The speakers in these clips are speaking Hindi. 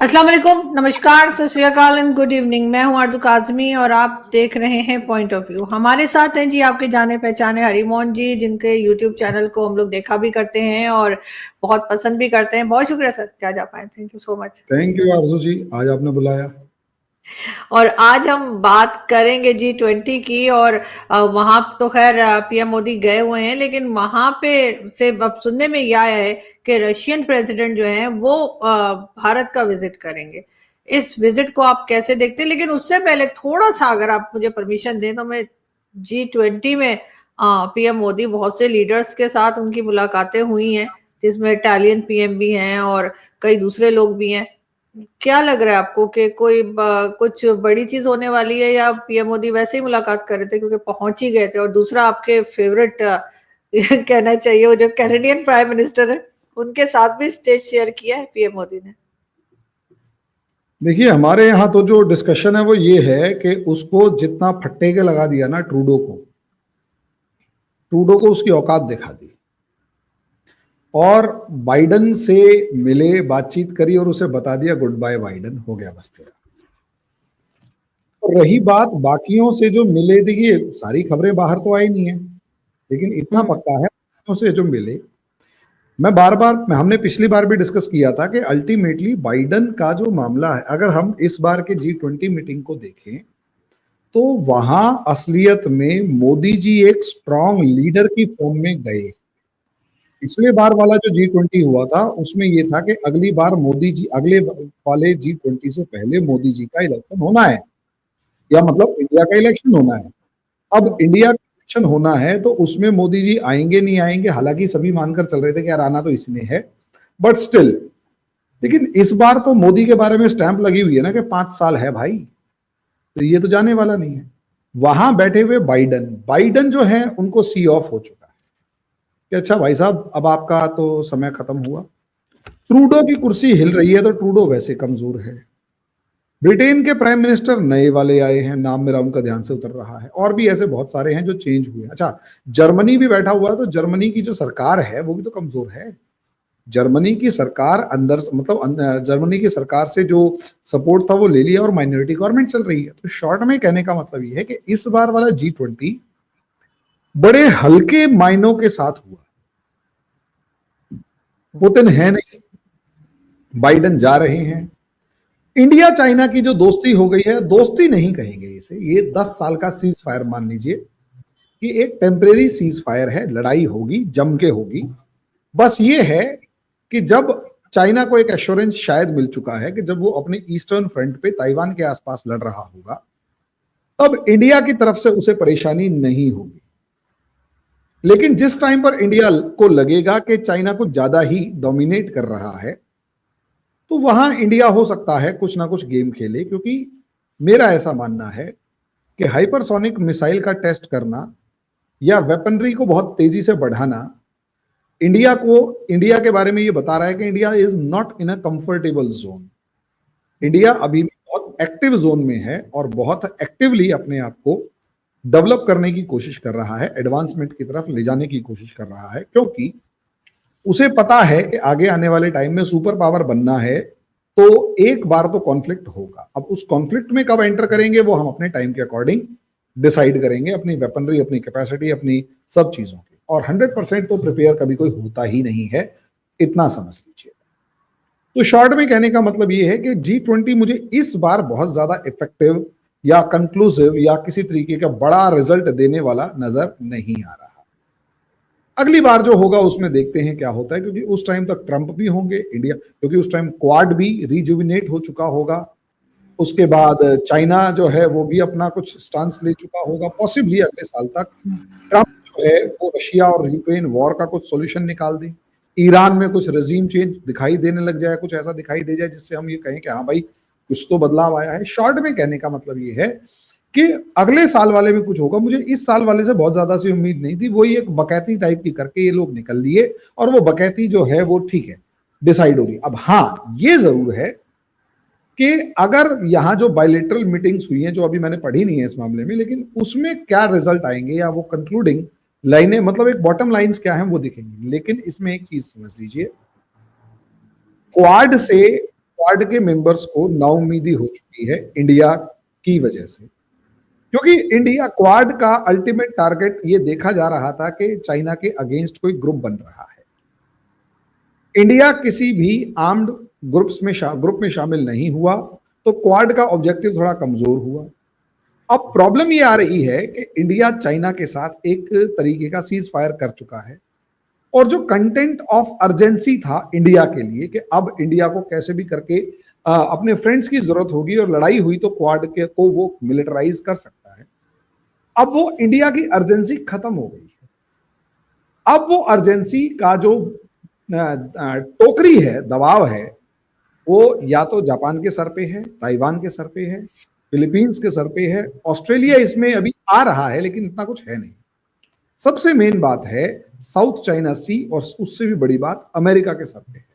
अस्सलाम वालेकुम, नमस्कार, सत श्री अकाल एंड गुड इवनिंग। मैं हूं आरजू काजमी और आप देख रहे हैं पॉइंट ऑफ व्यू। हमारे साथ हैं जी आपके जाने पहचाने हरिमोहन जी, जिनके यूट्यूब चैनल को हम लोग देखा भी करते हैं और बहुत पसंद भी करते हैं। बहुत शुक्रिया सर कि आज आप आए, thank you so much. Thank you आरजू जी, आज आपने बुलाया। और आज हम बात करेंगे G20 की। और वहां तो खैर पीएम मोदी गए हुए हैं, लेकिन वहां पे से अब सुनने में यह आया है कि रशियन प्रेसिडेंट जो है वो भारत का विजिट करेंगे। इस विजिट को आप कैसे देखते हैं? लेकिन उससे पहले थोड़ा सा अगर आप मुझे परमिशन दें तो मैं G20 में पीएम मोदी बहुत से लीडर्स के साथ उनकी मुलाकातें हुई हैं, जिसमें इटालियन पीएम भी हैं और कई दूसरे लोग भी हैं। क्या लग रहा है आपको कि कोई कुछ बड़ी चीज होने वाली है, या पीएम मोदी वैसे ही मुलाकात कर रहे थे क्योंकि पहुंच ही गए थे? और दूसरा, आपके फेवरेट कहना चाहिए, वो जो कैनेडियन प्राइम मिनिस्टर है, उनके साथ भी स्टेज शेयर किया है पीएम मोदी ने। देखिए, हमारे यहाँ तो जो डिस्कशन है वो ये है कि उसको जितना फट्टे के लगा दिया ना ट्रूडो को उसकी औकात दिखा दी और बाइडन से मिले, बातचीत करी और उसे बता दिया गुड बाय बाइडन, हो गया बस तेरा। और रही बात बाकियों से जो मिले, देखिए सारी खबरें बाहर तो आई नहीं है, लेकिन इतना पक्का है से जो मिले। मैं बार बार हमने पिछली बार भी डिस्कस किया था कि अल्टीमेटली बाइडन का जो मामला है, अगर हम इस बार के G20 मीटिंग को देखें तो वहां असलियत में मोदी जी एक स्ट्रांग लीडर की फॉर्म में गए। पिछले बार वाला जो G20 हुआ था उसमें ये था कि अगली बार मोदी जी, अगले वाले G20 से पहले मोदी जी का इलेक्शन होना है, या मतलब इंडिया का इलेक्शन होना है। अब इंडिया का इलेक्शन होना है तो उसमें मोदी जी आएंगे नहीं आएंगे, हालांकि सभी मानकर चल रहे थे कि यार आना तो इसने है, बट स्टिल। लेकिन इस बार तो मोदी के बारे में स्टैंप लगी हुई है ना कि 5 साल है भाई, तो ये तो जाने वाला नहीं है। वहां बैठे हुए बाइडन बाइडन जो है उनको सी ऑफ हो चुका है कि अच्छा भाई साहब, अब आपका तो समय खत्म हुआ। ट्रूडो की कुर्सी हिल रही है तो ट्रूडो वैसे कमजोर है। ब्रिटेन के प्राइम मिनिस्टर नए वाले आए हैं, नाम मेरा उनका ध्यान से उतर रहा है, और भी ऐसे बहुत सारे हैं जो चेंज हुए। अच्छा, जर्मनी भी बैठा हुआ है, तो जर्मनी की जो सरकार है वो भी तो कमजोर है। जर्मनी की सरकार अंदर, मतलब जर्मनी की सरकार से जो सपोर्ट था वो ले लिया और माइनॉरिटी गवर्नमेंट चल रही है। तो शॉर्ट में कहने का मतलब ये है कि इस बार वाला G20 बड़े हल्के मायनों के साथ हुआ। पुतिन है नहीं, बाइडन जा रहे हैं। इंडिया चाइना की जो दोस्ती हो गई है, दोस्ती नहीं कहेंगे इसे, ये 10 साल का सीज फायर मान लीजिए कि एक टेम्परेरी सीज फायर है। लड़ाई होगी, जम के होगी। बस ये है कि जब चाइना को एक एश्योरेंस शायद मिल चुका है कि जब वो अपने ईस्टर्न फ्रंट पे ताइवान के आसपास लड़ रहा होगा, तब इंडिया की तरफ से उसे परेशानी नहीं होगी। लेकिन जिस टाइम पर इंडिया को लगेगा कि चाइना को ज्यादा ही डोमिनेट कर रहा है, तो वहां इंडिया हो सकता है कुछ ना कुछ गेम खेले। क्योंकि मेरा ऐसा मानना है कि हाइपरसोनिक मिसाइल का टेस्ट करना या वेपनरी को बहुत तेजी से बढ़ाना इंडिया के बारे में ये बता रहा है कि India is not in a comfortable zone. India अभी भी बहुत एक्टिव जोन में है और बहुत एक्टिवली अपने आप को डेवलप करने की कोशिश कर रहा है, एडवांसमेंट की तरफ ले जाने की कोशिश कर रहा है, क्योंकि उसे पता है कि आगे आने वाले टाइम में सुपर पावर बनना है तो एक बार तो कॉन्फ्लिक्ट होगा। अब उस कॉन्फ्लिक्ट में कब एंटर करेंगे वो हम अपने टाइम के अकॉर्डिंग डिसाइड करेंगे, अपनी वेपनरी, अपनी कैपेसिटी, अपनी सब चीजों की। और 100% तो प्रिपेयर कभी कोई होता ही नहीं है, इतना समझ लीजिए। तो शॉर्ट में कहने का मतलब ये है कि G20 मुझे इस बार बहुत ज्यादा इफेक्टिव या कंक्लूसिव या किसी तरीके का बड़ा रिजल्ट देने वाला नजर नहीं आ रहा। अगली बार जो होगा उसमें देखते हैं क्या होता है, क्योंकि उस टाइम तक ट्रंप भी होंगे इंडिया, क्योंकि उस टाइम क्वाड भी रिजुविनेट हो चुका होगा। उसके बाद चाइना जो है वो भी अपना कुछ स्टांस ले चुका होगा। पॉसिबली अगले साल तक ट्रंप जो है वो रशिया और यूक्रेन वॉर का कुछ सॉल्यूशन निकाल दे, ईरान में कुछ रजीम चेंज दिखाई देने लग जाए, कुछ ऐसा दिखाई दे जाए जिससे हम ये कहें कि हाँ भाई कुछ तो बदलाव आया है। शॉर्ट में कहने का मतलब ये है कि अगले साल वाले में कुछ होगा। मुझे इस साल वाले से बहुत ज्यादा सी उम्मीद नहीं थी, वही एक बकैती टाइप की करके ये लोग निकल लिए, और वो बकैती जो है वो ठीक है, डिसाइड होगी। अब हाँ, ये जरूर है कि अगर यहाँ जो बायलेटरल मीटिंग्स हुई हैं, जो अभी मैंने पढ़ी नहीं है इस मामले में, लेकिन उसमें क्या रिजल्ट आएंगे या वो कंक्लूडिंग लाइनें, मतलब एक बॉटम लाइंस क्या है वो दिखेंगी। लेकिन इसमें एक चीज समझ लीजिए, क्वाड से क्वाड के मेंबर्स को नाउम्मीदी हो चुकी है इंडिया की वजह से, क्योंकि इंडिया क्वाड का अल्टीमेट टारगेट ये देखा जा रहा था कि चाइना के अगेंस्ट कोई ग्रुप बन रहा है। इंडिया किसी भी आर्म्ड ग्रुप में शामिल नहीं हुआ, तो क्वाड का ऑब्जेक्टिव थोड़ा कमजोर हुआ। अब प्रॉब्लम ये आ रही है कि इंडिया चाइना के साथ एक तरीके का सीज फायर कर चुका है, और जो कंटेंट ऑफ अर्जेंसी था इंडिया के लिए कि अब इंडिया को कैसे भी करके अपने फ्रेंड्स की जरूरत होगी और लड़ाई हुई तो क्वाड के को वो मिलिटराइज कर सकता है, अब वो इंडिया की अर्जेंसी खत्म हो गई है। अब वो अर्जेंसी का जो टोकरी है, दबाव है, वो या तो जापान के सर पे है, ताइवान के सर पे है, फिलीपींस के सर पे है, ऑस्ट्रेलिया इसमें अभी आ रहा है लेकिन इतना कुछ है नहीं। सबसे मेन बात है साउथ चाइना सी, और उससे भी बड़ी बात अमेरिका के सर पे है।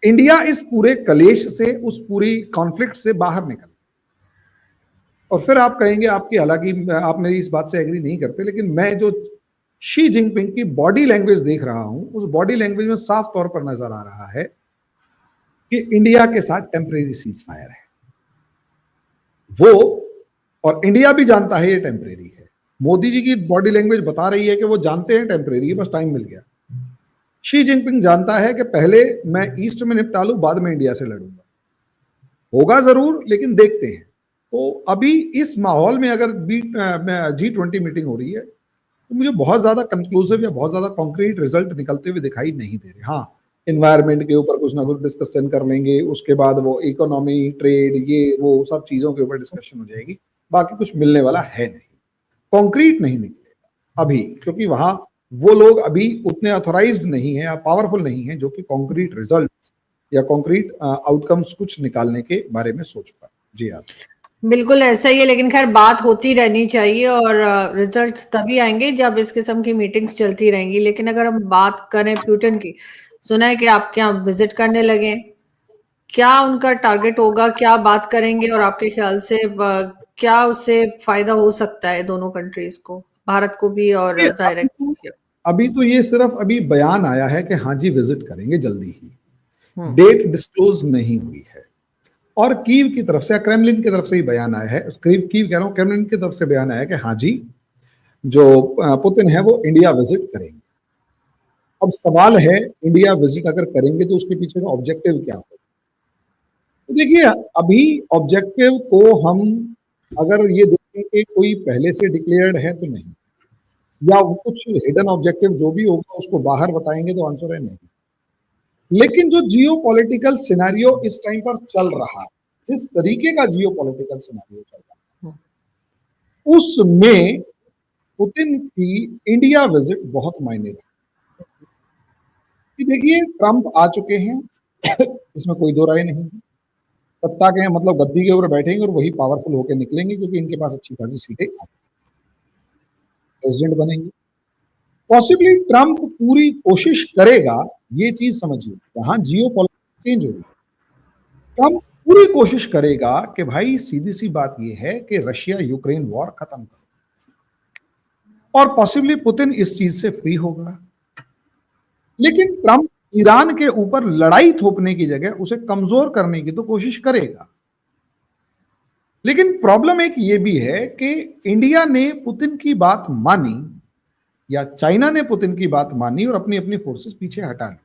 इंडिया इस पूरे कलेश से, उस पूरी कॉन्फ्लिक्ट से बाहर निकल, और फिर आप कहेंगे आपकी, हालांकि आप मेरी इस बात से एग्री नहीं करते, लेकिन मैं जो शी जिनपिंग की बॉडी लैंग्वेज देख रहा हूं, उस बॉडी लैंग्वेज में साफ तौर पर नजर आ रहा है कि इंडिया के साथ टेम्परेरी सीज फायर है वो, और इंडिया भी जानता है ये टेम्परेरी है। मोदी जी की बॉडी लैंग्वेज बता रही है कि वो जानते हैं टेम्परेरी है, बस टाइम मिल गया। शी जिनपिंग जानता है कि पहले मैं ईस्ट में निपटा लूं, बाद में इंडिया से लड़ूंगा। होगा जरूर, लेकिन देखते हैं। तो अभी इस माहौल में अगर G20 मीटिंग हो रही है, तो मुझे बहुत ज्यादा कंक्लूसिव या बहुत ज्यादा कॉन्क्रीट रिजल्ट निकलते हुए दिखाई नहीं दे रहे। हाँ, एनवायरमेंट के ऊपर कुछ ना कुछ डिस्कशन कर लेंगे, उसके बाद वो इकोनॉमी, ट्रेड, ये वो सब चीजों के ऊपर डिस्कशन हो जाएगी, बाकी कुछ मिलने वाला है नहीं, कॉन्क्रीट नहीं निकलेगा अभी, क्योंकि वहां वो लोग अभी उतने अथोराइज्ड नहीं है या पावरफुल नहीं है जो कि कॉन्क्रीट रिजल्ट्स या कॉन्क्रीट आउटकम्स कुछ निकालने के बारे में सोच पाए। जी आप। बिल्कुल ऐसा ही है, लेकिन खैर बात होती रहनी चाहिए और रिजल्ट तभी आएंगे जब इस किस्म की मीटिंग्स चलती रहेंगी। लेकिन अगर हम बात करें पुतिन की, सुना है कि आप क्या विजिट करने लगे, क्या उनका टारगेट होगा, क्या बात करेंगे, और आपके ख्याल से क्या उससे फायदा हो सकता है दोनों कंट्रीज को, भारत को भी और जाहिर अभी तो ये सिर्फ अभी बयान आया है कि हाँ जी विजिट करेंगे जल्दी ही, डेट डिस्क्लोज नहीं हुई है, और कीव की तरफ से, क्रेमलिन की तरफ से ही बयान आया है, कीव कह रहा हूं, क्रेमलिन की तरफ से बयान आया है कि हाँ जी जो पुतिन है वो इंडिया विजिट करेंगे। अब सवाल है इंडिया विजिट अगर करेंगे तो उसके पीछे का ऑब्जेक्टिव क्या होगा। तो देखिए अभी ऑब्जेक्टिव को हम अगर ये देखें कि कोई पहले से डिक्लेयर्ड है तो नहीं, या वो कुछ हिडन ऑब्जेक्टिव जो भी होगा उसको बाहर बताएंगे तो आंसर है नहीं। लेकिन जो जियो पॉलिटिकल सिनेरियो इस टाइम पर चल रहा है, जिस तरीके का जियो पॉलिटिकल सिनेरियो चल रहा है, उसमें पुतिन की इंडिया विजिट बहुत मायने रखती है। देखिए ट्रंप आ चुके हैं, इसमें कोई दो राय नहीं है, सत्ता के मतलब गद्दी के ऊपर बैठेंगे और वही पावरफुल होकर निकलेंगे, क्योंकि इनके पास अच्छी खासी सीटें आती, प्रेसिडेंट बनेंगे। पॉसिबली ट्रंप पूरी कोशिश करेगा, ये चीज समझिए, जहां जियो पॉलिटिक्स चेंज होगी, ट्रंप पूरी कोशिश करेगा कि भाई सीधी सी बात यह है कि रशिया यूक्रेन वॉर खत्म करो, और पॉसिबली पुतिन इस चीज से फ्री होगा। लेकिन ट्रंप ईरान के ऊपर लड़ाई थोपने की जगह उसे कमजोर करने की तो कोशिश करेगा। लेकिन प्रॉब्लम एक ये भी है कि इंडिया ने पुतिन की बात मानी या चाइना ने पुतिन की बात मानी और अपनी अपनी फोर्सेस पीछे हटा ली।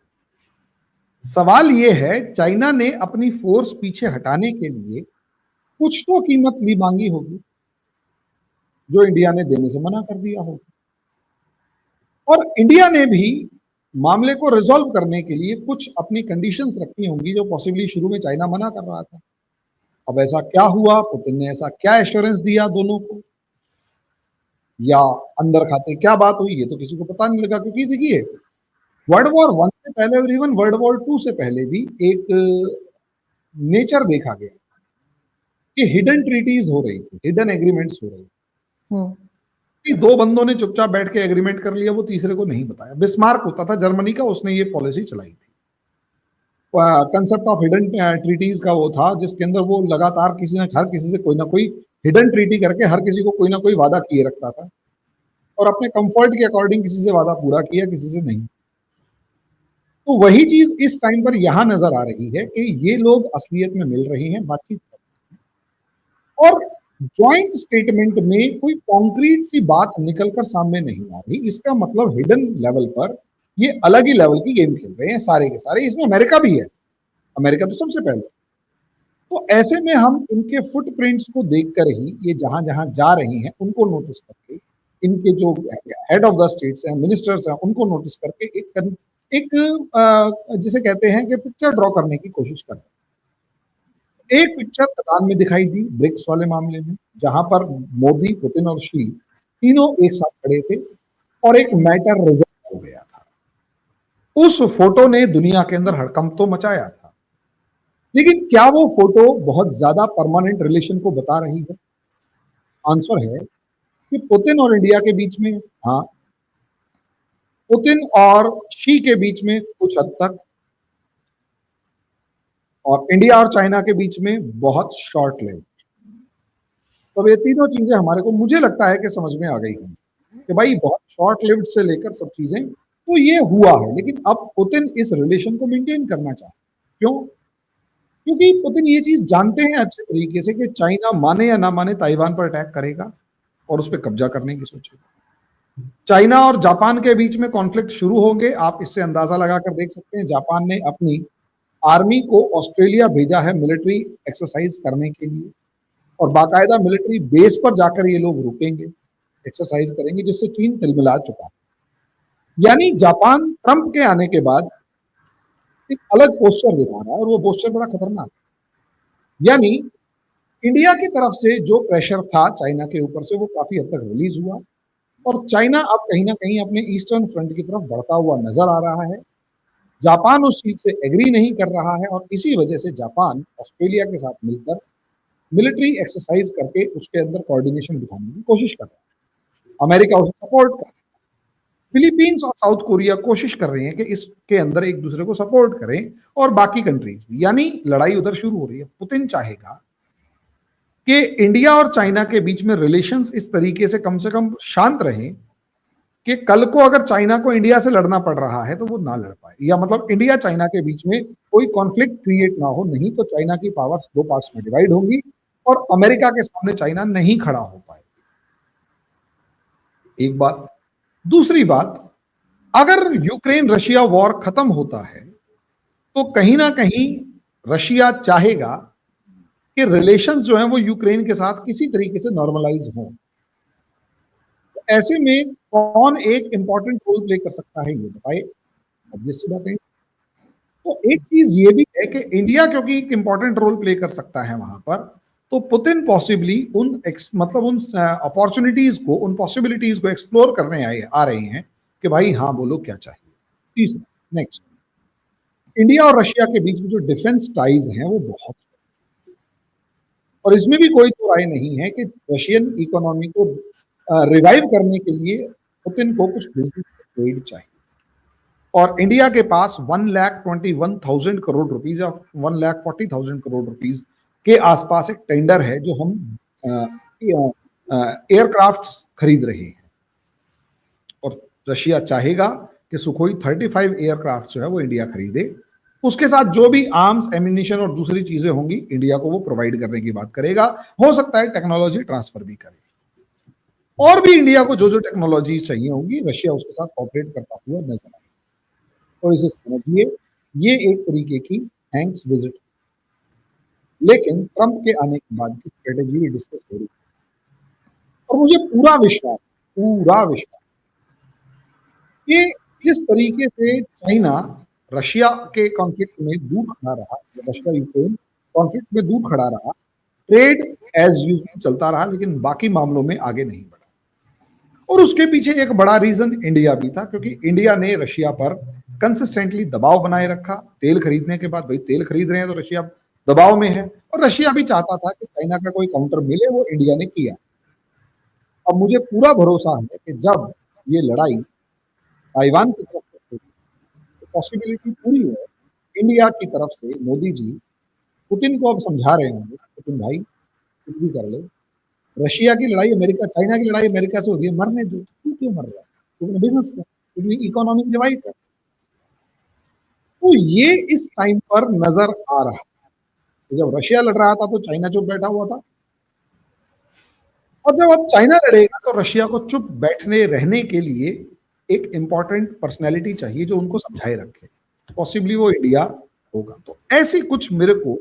सवाल यह है चाइना ने अपनी फोर्स पीछे हटाने के लिए कुछ तो कीमत भी मांगी होगी जो इंडिया ने देने से मना कर दिया होगा, और इंडिया ने भी मामले को रिजॉल्व करने के लिए कुछ अपनी कंडीशंस रखी होंगी जो पॉसिबली शुरू में चाइना मना कर रहा था। अब ऐसा क्या हुआ, पुतिन ने ऐसा क्या एश्योरेंस दिया दोनों को, या अंदर खाते क्या बात हुई, ये तो किसी को पता नहीं लगा। क्योंकि देखिए वर्ल्ड वॉर 1 से पहले और इवन वर्ल्ड वॉर 2 से पहले भी एक नेचर देखा गया कि हिडन ट्रीटीज हो रही थी, हिडन एग्रीमेंट्स हो रही थी, कि दो बंदों ने चुपचाप बैठ के एग्रीमेंट कर लिया, वो तीसरे को नहीं बताया। बिस्मार्क होता था जर्मनी का, उसने ये पॉलिसी चलाई थी। कंसेप्ट ऑफ हिडन ट्रीटीज का वो था जिसके अंदर वो लगातार किसी न हर किसी से कोई ना कोई हिडन ट्रीटी करके हर किसी को कोई ना कोई वादा किए रखता था, और अपने कंफर्ट के अकॉर्डिंग किसी से वादा पूरा किया, किसी से नहीं। तो वही चीज इस टाइम पर यहां नजर आ रही है कि ये लोग असलियत में मिल रहे हैं, बातचीत कर रहे हैं, और ज्वाइंट स्टेटमेंट में कोई कॉन्क्रीट सी बात निकलकर सामने नहीं आ रही। इसका मतलब हिडन लेवल पर ये अलग ही लेवल की गेम खेल रहे हैं सारे के सारे। इसमें अमेरिका भी है, अमेरिका तो सबसे पहले। तो ऐसे में हम इनके फुटप्रिंट्स को देखकर ही ये जहां जहां जा रही हैं उनको नोटिस करके, इनके जो हेड ऑफ द स्टेट्स हैं, मिनिस्टर्स हैं, उनको नोटिस करके एक जिसे कहते हैं कि पिक्चर ड्रॉ करने की कोशिश कर रहे हैं। एक पिक्चर कतार में दिखाई दी ब्रिक्स वाले मामले में, जहां पर मोदी, पुतिन और शी तीनों एक साथ खड़े थे और एक मैटर रिजॉल्व हो गया था। उस फोटो ने दुनिया के अंदर हड़कंप तो मचाया था, लेकिन क्या वो फोटो बहुत ज्यादा परमानेंट रिलेशन को बता रही है? आंसर है कि पुतिन और इंडिया के बीच में हाँ, पुतिन और शी के बीच में कुछ हद तक, और इंडिया और चाइना के बीच में बहुत शॉर्ट लिव्ड। तो ये तीनों चीजें हमारे को, मुझे लगता है कि समझ में आ गई हैं कि भाई बहुत शॉर्ट लिव्ड से लेकर सब चीजें तो ये हुआ है। लेकिन अब पुतिन इस रिलेशन को मेंटेन करना चाहते हैं। क्यों? क्योंकि पुतिन ये चीज जानते हैं अच्छे तरीके से कि चाइना माने या ना माने ताइवान पर अटैक करेगा और उस पर कब्जा करने की सोचेगा। चाइना और जापान के बीच में कॉन्फ्लिक्ट शुरू होंगे, आप इससे अंदाजा लगाकर देख सकते हैं। जापान ने अपनी आर्मी को ऑस्ट्रेलिया भेजा है मिलिट्री एक्सरसाइज करने के लिए, और बाकायदा मिलिट्री बेस पर जाकर ये लोग रुकेंगे, एक्सरसाइज करेंगे, जिससे चीन तिलमिला चुका। यानी जापान ट्रंप के आने के बाद एक अलग पोस्चर दिखा रहा है, और वो पोस्चर बड़ा खतरनाक है। यानी इंडिया की तरफ से जो प्रेशर था चाइना के ऊपर से, वो काफी हद तक रिलीज हुआ, और चाइना अब कहीं ना कहीं अपने ईस्टर्न फ्रंट की तरफ बढ़ता हुआ नजर आ रहा है। जापान उस चीज से एग्री नहीं कर रहा है, और इसी वजह से जापान ऑस्ट्रेलिया के साथ मिलकर मिलिट्री एक्सरसाइज करके उसके अंदर कोऑर्डिनेशन दिखाने की कोशिश कर रहा है। अमेरिका उसे सपोर्ट कर, फिलीपींस और साउथ कोरिया कोशिश कर रहे हैं कि इसके अंदर एक दूसरे को सपोर्ट करें, और बाकी कंट्रीज भी। यानी लड़ाई उधर शुरू हो रही है। पुतिन चाहेगा कि इंडिया और चाइना के बीच में रिलेशंस इस तरीके से कम शांत रहें कि कल को अगर चाइना को इंडिया से लड़ना पड़ रहा है तो वो ना लड़ पाए, या मतलब इंडिया चाइना के बीच में कोई कॉन्फ्लिक्ट क्रिएट ना हो। नहीं तो चाइना की पावर्स दो पार्ट्स में डिवाइड होंगी और अमेरिका के सामने चाइना नहीं खड़ा हो पाए। एक बात। दूसरी बात, अगर यूक्रेन रशिया वॉर खत्म होता है तो कहीं ना कहीं रशिया चाहेगा कि रिलेशंस जो हैं वो यूक्रेन के साथ किसी तरीके से नॉर्मलाइज हों। तो ऐसे में कौन एक इंपॉर्टेंट रोल प्ले कर सकता है, ये बताइए। ऑब्वियस सी बात है। तो एक चीज ये भी है कि इंडिया क्योंकि एक इंपॉर्टेंट रोल प्ले कर सकता है वहां पर, तो पुतिन पॉसिबली मतलब उन अपॉर्चुनिटीज को, उन पॉसिबिलिटीज को एक्सप्लोर करने आ रहे हैं कि भाई हाँ बोलो क्या चाहिए। तीसरा, नेक्स्ट, इंडिया और रशिया के बीच में जो डिफेंस टाइज हैं वो बहुत, और इसमें भी कोई तो राय नहीं है कि रशियन इकोनॉमी को रिवाइव करने के लिए पुतिन को कुछ बिजनेस ट्रेड चाहिए। और इंडिया के पास 1,21,000 करोड़ रुपीज या 1,40,000 करोड़ रुपीज के आसपास एक टेंडर है जो हम एयरक्राफ्ट खरीद रहे हैं, और रशिया चाहेगा कि सुखोई 35 एयरक्राफ्ट जो है वो इंडिया खरीदे। उसके साथ जो भी आर्म्स, एम्यूनिशन और दूसरी चीजें होंगी इंडिया को वो प्रोवाइड करने की बात करेगा। हो सकता है टेक्नोलॉजी ट्रांसफर भी करे, और भी इंडिया को जो जो टेक्नोलॉजी चाहिए होंगी रशिया उसके साथ ऑपरेट करता हुआ नजर आएगा। तो इसे समझिए, ये एक तरीके की थैंक्स विजिट। लेकिन ट्रंप के आने के बाद की स्ट्रेटेजी भी डिस्कस हो रही है, और मुझे पूरा विश्वास कि जिस तरीके से चाइना रशिया के कॉन्फ्लिक्ट में दूर खड़ा रहा, रशिया यूक्रेन कॉन्फ्लिक्ट में दूर खड़ा रहा, ट्रेड एज यूजुअल चलता रहा, लेकिन बाकी मामलों में आगे नहीं बढ़ा। और उसके पीछे एक बड़ा रीजन इंडिया भी था, क्योंकि इंडिया ने रशिया पर कंसिस्टेंटली दबाव बनाए रखा। तेल खरीदने के बाद, भाई तेल खरीद रहे हैं तो रशिया दबाव में है, और रशिया भी चाहता था कि चाइना का कोई काउंटर मिले, वो इंडिया ने किया। अब मुझे पूरा भरोसा है कि जब ये लड़ाई ताइवान की तरफ से तो पॉसिबिलिटी पूरी है, इंडिया की तरफ से मोदी जी पुतिन को अब समझा रहे होंगे, पुतिन भाई कुछ भी कर ले, रशिया की लड़ाई अमेरिका, चाइना की लड़ाई अमेरिका से होती है, मरने दो, तू क्यों मर रहा है, तू बिजनेस कर, तू इकोनॉमिक डिवाइड कर। तो ये इस टाइम पर नजर आ रहा है। जब रशिया लड़ रहा था तो चाइना चुप बैठा हुआ था, और जब अब चाइना लड़ेगा तो रशिया को चुप बैठने रहने के लिए एक इंपॉर्टेंट पर्सनैलिटी चाहिए जो उनको समझाए रखे। पॉसिबली वो इंडिया होगा। तो ऐसी कुछ मेरे को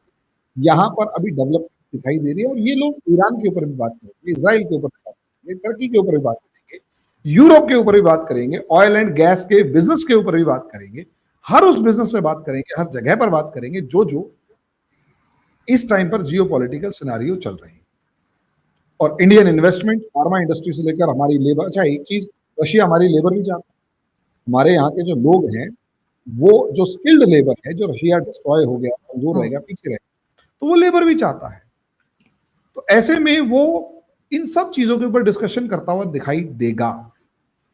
यहाँ पर अभी डेवलप दिखाई दे रही है। और ये लोग ईरान के ऊपर भी बात करेंगे, इसराइल के ऊपर भी बात करेंगे, टर्की के ऊपर भी बात करेंगे, यूरोप के ऊपर भी बात करेंगे, ऑयल एंड गैस के बिजनेस के ऊपर भी बात करेंगे, हर उस बिजनेस में बात करेंगे, हर जगह पर बात करेंगे जो जो इस टाइम पर जियो पॉलिटिकल सिनारियो चल रहे हैं। और इंडियन इन्वेस्टमेंट, फार्मा इंडस्ट्री से लेकर हमारी लेबर, अच्छा एक चीज, रशिया हमारी लेबर भी चाहता है। हमारे यहाँ के जो लोग हैं, वो जो स्किल्ड लेबर है, जो रशिया डिस्ट्रॉय हो गया, कमजोर रहेगा, पीछे रहेगा, तो वो लेबर भी चाहता है। तो ऐसे में वो इन सब चीजों के ऊपर डिस्कशन करता हुआ दिखाई देगा।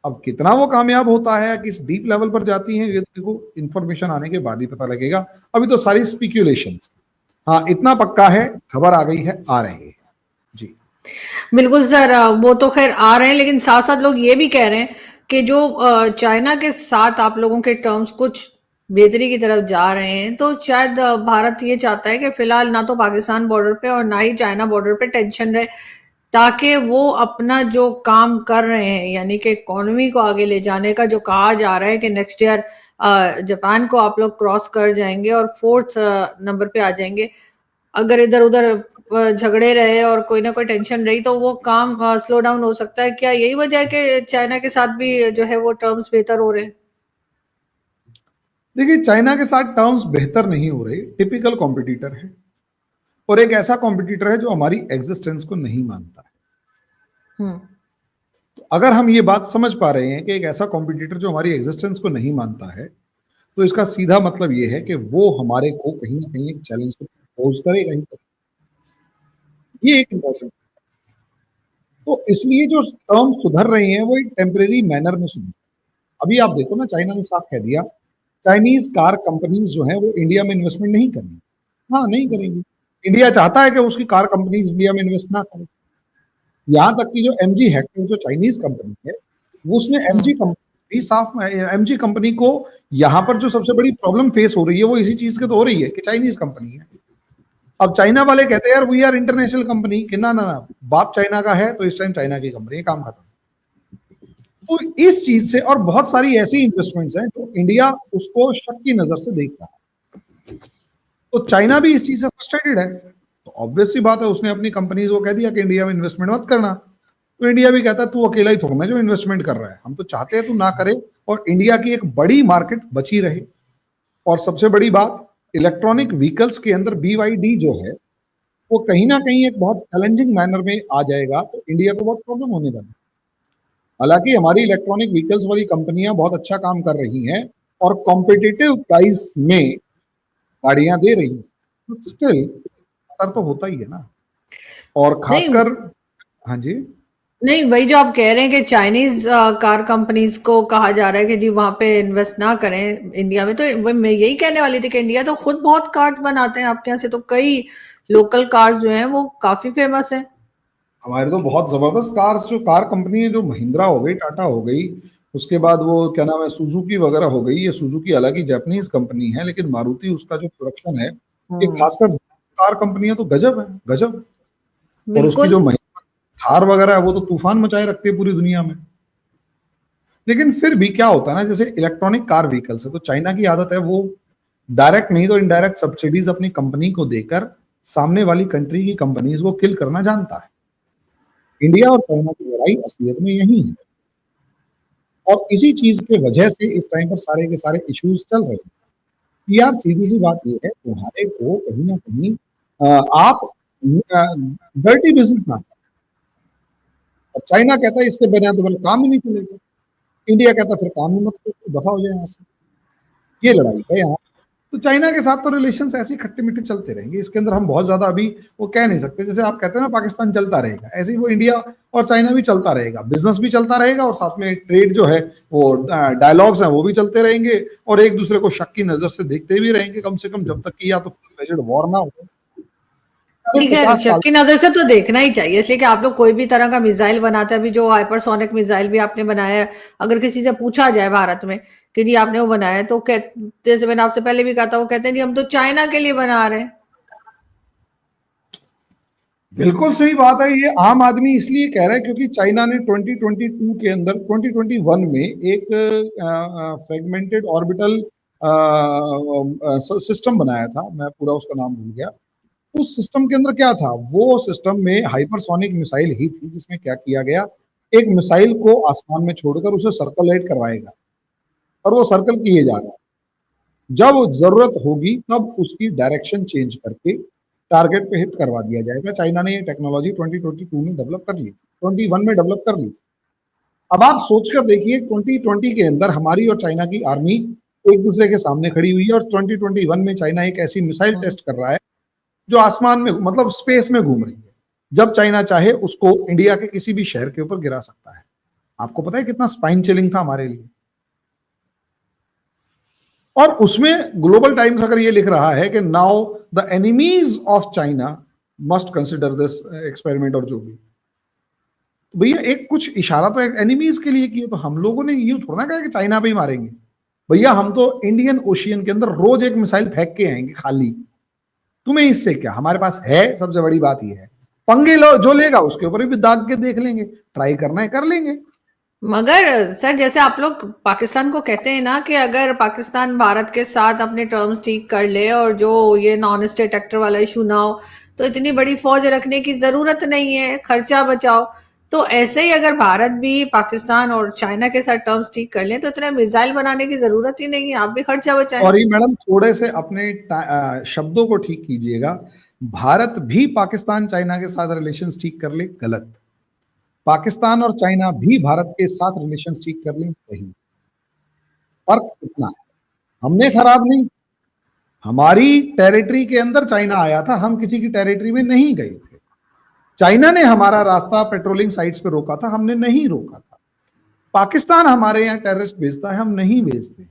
अब कितना वो कामयाब होता है, किस डीप लेवल पर जाती है, ये तो इंफॉर्मेशन आने के बाद ही पता लगेगा। अभी तो सारी स्पेक्यूलेशन। हाँ, इतना पक्का है, खबर आ गई है, आ रहे हैं जी। बिल्कुल सर, वो तो खैर आ रहे हैं, लेकिन साथ साथ लोग ये भी कह रहे हैं कि जो चाइना के साथ आप लोगों के टर्म्स कुछ बेहतरी की तरफ जा रहे हैं, तो शायद भारत ये चाहता है कि फिलहाल ना तो पाकिस्तान बॉर्डर पे और ना ही चाइना बॉर्डर पे टेंशन रहे, ताकि वो अपना जो काम कर रहे हैं, यानी कि इकोनॉमी को आगे ले जाने का जो कहा जा रहा है कि नेक्स्ट ईयर जापान को आप लोग क्रॉस कर जाएंगे और 4th नंबर पे आ जाएंगे, अगर इधर उधर झगड़े रहे और कोई ना कोई टेंशन रही तो वो काम स्लो डाउन हो सकता है। क्या यही वजह है कि चाइना के साथ भी जो है वो टर्म्स बेहतर हो रहे हैं? देखिए, चाइना के साथ टर्म्स बेहतर नहीं हो रहे, टिपिकल कॉम्पिटिटर है, और एक ऐसा कॉम्पिटिटर है जो हमारी एग्जिस्टेंस को नहीं मानता है। तो अगर हम ये बात समझ पा रहे हैं कि एक ऐसा कॉम्पिटिटर जो हमारी एग्जिस्टेंस को नहीं मानता है, तो इसका सीधा मतलब ये है कि वो हमारे को कहीं ना कहीं एक चैलेंज को पोज करेगा ही करेगा। ये एक इंपॉर्टेंट। तो इसलिए जो टर्म्स सुधर रहे हैं वो एक टेम्परेरी मैनर में सुधर। अभी आप देखो ना, चाइना ने साफ कह दिया, चाइनीज कार कंपनीज जो है वो इंडिया में इन्वेस्टमेंट नहीं करेंगी। हाँ, नहीं करेंगी। इंडिया चाहता है कि उसकी कार कंपनीज इंडिया में इन्वेस्ट ना करें। यहाँ तक कि जो एमजी हेक्टर जो चाइनीज कंपनी है, वो उसने एमजी कंपनी साफ, एमजी कंपनी को यहाँ पर जो सबसे बड़ी प्रॉब्लम फेस हो रही है वो इसी चीज के तो हो रही है कि चाइनीज कंपनी है। अब चाइना वाले कहते हैं यार वी आर इंटरनेशनल कंपनी, कि ना ना ना, बाप चाइना का है तो इस टाइम चाइना की कंपनी है, काम खत्म। तो इस चीज से और बहुत सारी ऐसी इन्वेस्टमेंट्स हैं जो इंडिया उसको शक की नजर से देखता है, तो चाइना भी इस चीज से फ्रस्ट्रेटेड है। तो ऑब्वियस सी बात है, उसने अपनी कंपनीज को कह दिया कि इंडिया में इन्वेस्टमेंट मत करना। तो इंडिया भी कहता है तू अकेला ही थोड़ा ना जो इन्वेस्टमेंट कर रहा है, हम तो चाहते हैं तू ना करे और इंडिया की एक बड़ी मार्केट बची रहे। और सबसे बड़ी बात, इलेक्ट्रॉनिक व्हीकल्स के अंदर BYD जो है वो कहीं ना कहीं एक बहुत चैलेंजिंग मैनर में आ जाएगा, तो इंडिया को बहुत प्रॉब्लम होने वाली। हालांकि हमारी इलेक्ट्रॉनिक व्हीकल्स वाली कंपनियां बहुत अच्छा काम कर रही हैं और कॉम्पिटिटिव प्राइस में गाड़ियां दे रही हैं, तो स्टिल असर तो होता ही है ना। और खासकर, हाँ जी, नहीं, वही जो आप कह रहे हैं कि चाइनीज कार कंपनीज को कहा जा रहा है कि जी वहां पे इन्वेस्ट ना करें इंडिया में, तो मैं यही कहने वाली थी कि इंडिया तो खुद बहुत कार्स बनाते हैं, आपके यहाँ से तो कई लोकल कार्स जो हैं वो काफी फेमस हैं। हमारे तो बहुत जबरदस्त कार्स, जो कार कंपनी है, जो महिंद्रा हो गई, टाटा हो गई, उसके बाद वो क्या नाम है, सुजुकी वगैरह हो गई। ये सुजुकी हालांकि जापानीज कंपनी है, लेकिन मारुति उसका जो प्रोडक्शन है, ये खासकर कार कंपनियां तो गजब है, गजब। और उसकी जो थार वगैरह है वो तो तूफान मचाए रखती है पूरी दुनिया में। लेकिन फिर भी क्या होता है ना, जैसे इलेक्ट्रॉनिक कार व्हीकल्स है, तो चाइना की आदत है वो डायरेक्ट नहीं तो इनडायरेक्ट सब्सिडीज अपनी कंपनी को देकर सामने वाली कंट्री की कंपनीज को किल करना जानता है। इंडिया और चाइना की लड़ाई असलियत में यही है, और इसी चीज की वजह से इस टाइम पर सारे के सारे इश्यूज चल रहे हैं। यार सीधी सी बात यह है, तुम्हारे को कहीं ना कहीं आप डर्टी बिजनेस ना, और चाइना कहता है इसके बिना तो काम ही नहीं चलेगा, इंडिया कहता फिर काम ही मत करो, दफा हो जाए यहाँ से। ये लड़ाई है यहाँ। तो चाइना के साथ तो रिलेशंस ऐसे खट्टे मीठे चलते रहेंगे, इसके अंदर हम बहुत ज्यादा अभी वो कह नहीं सकते। जैसे आप कहते हैं ना पाकिस्तान चलता रहेगा, ऐसे ही वो इंडिया और चाइना भी चलता रहेगा, बिजनेस भी चलता रहेगा और साथ में ट्रेड जो है वो डायलॉग्स हैं वो भी चलते रहेंगे, और एक दूसरे को शक की नजर से देखते भी रहेंगे, कम से कम जब तक कि या तो फुल फ्लेजेड वॉर ना हो। ठीक है, शक की नजर से तो देखना ही चाहिए, इसलिए कि आप लोग कोई भी तरह का मिसाइल बनाते हैं, अभी जो हाइपरसोनिक मिसाइल भी आपने बनाया है, अगर किसी से पूछा जाए भारत में कि जी आपने वो बनाया है, तो जैसे मैंने आपसे पहले भी कहा था, वो कहते हैं जी हम तो चाइना के लिए बना रहे हैं। बिल्कुल सही बात है। ये आम आदमी इसलिए कह रहा है क्योंकि चाइना ने 2022 के अंदर 2021 में एक फ्रेगमेंटेड ऑर्बिटल सिस्टम बनाया था, मैं पूरा उसका नाम भूल गया। उस सिस्टम के अंदर क्या था, वो सिस्टम में हाइपरसोनिक मिसाइल ही थी, जिसमें क्या किया गया, एक मिसाइल को आसमान में छोड़कर उसे सर्कुलेट करवाएगा और वो सर्कल किए जा रहा है। जब जरूरत होगी तब उसकी डायरेक्शन चेंज करके टारगेट पे हिट करवा दिया जाएगा। चाइना ने ये टेक्नोलॉजी 2022 में डेवलप कर ली, 21 में डेवलप कर ली। अब आप सोचकर देखिए 2020 के अंदर हमारी और चाइना की आर्मी एक दूसरे के सामने खड़ी हुई है और 2021 में चाइना एक ऐसी मिसाइल टेस्ट कर रहा है जो आसमान में, मतलब स्पेस में घूम रही है। जब चाइना चाहे उसको इंडिया के किसी भी शहर के ऊपर गिरा सकता है। आपको पता है कितना स्पाइन चिलिंग था हमारे लिए। और उसमें ग्लोबल टाइम्स अगर ये लिख रहा है कि now the enemies of China must consider this experiment, और जो भी, तो भैया एक कुछ इशारा तो एक एनिमीज के लिए किया। तो हम लोगों ने यूं थोड़ा ना कहा कि चाइना पे ही मारेंगे। भैया हम तो इंडियन ओशियन के अंदर रोज एक मिसाइल फेंक के आएंगे खाली। तुम्हें इससे क्या, हमारे पास है। सबसे बड़ी बात यह है, पंगे लो, जो लेगा उसके ऊपर भी दाग के देख लेंगे, ट्राई करना है कर लेंगे। मगर सर जैसे आप लोग पाकिस्तान को कहते हैं ना कि अगर पाकिस्तान भारत के साथ अपने टर्म्स ठीक कर ले और जो ये नॉन स्टेट एक्टर वाला इशू ना हो, तो इतनी बड़ी फौज रखने की जरूरत नहीं है, खर्चा बचाओ। तो ऐसे ही अगर भारत भी पाकिस्तान और चाइना के साथ टर्म्स ठीक कर ले तो इतने मिसाइल बनाने की जरूरत ही नहीं है, आप भी खर्चा बचाएं। और ये मैडम थोड़े से अपने शब्दों को ठीक कीजिएगा। भारत भी पाकिस्तान चाइना के साथ रिलेशंस ठीक कर ले, गलत। पाकिस्तान और चाइना भी भारत के साथ रिलेशंस ठीक कर ले, सही। फर्क इतना है, हमने खराब नहीं, हमारी टेरिटरी के अंदर चाइना आया था, हम किसी की टेरिटरी में नहीं गए थे। चाइना ने हमारा रास्ता पेट्रोलिंग साइट्स पे रोका था, हमने नहीं रोका था। पाकिस्तान हमारे यहाँ टेररिस्ट भेजता है, हम नहीं भेजते।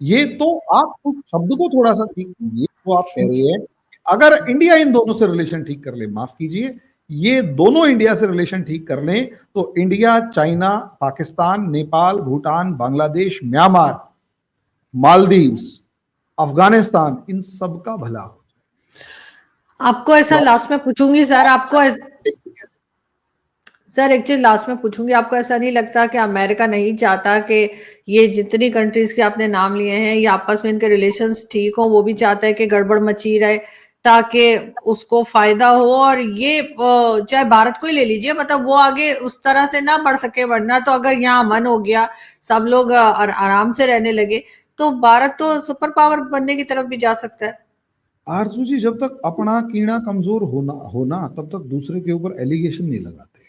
ये तो आप उस शब्द को थोड़ा सा ठीक कीजिए। तो आप कह रहे हैं अगर इंडिया इन दोनों से रिलेशन ठीक कर ले, माफ कीजिए, ये दोनों इंडिया से रिलेशन ठीक कर लें तो India, China, Pakistan, Nepal, Bhutan, Bangladesh, Myanmar, Maldives, Afghanistan, इन सब का भला हो। आपको ऐसा लास्ट में पूछूंगी सर, सर एक चीज लास्ट में पूछूंगी, आपको ऐसा नहीं लगता कि अमेरिका नहीं चाहता कि ये जितनी कंट्रीज के आपने नाम लिए हैं ये आपस में इनके रिलेशंस ठीक हो? वो भी चाहता है कि गड़बड़ मची रहे ताकि उसको फायदा हो, और ये चाहे भारत को ही ले लीजिए, मतलब वो आगे उस तरह से ना बढ़ सके। वरना तो अगर यहाँ अमन हो गया, सब लोग आराम से रहने लगे, तो भारत तो सुपर पावर बनने की तरफ भी जा सकता है। आरजू जी, जब तक अपना कीड़ा कमजोर होना तब तक दूसरे के ऊपर एलिगेशन नहीं लगाते।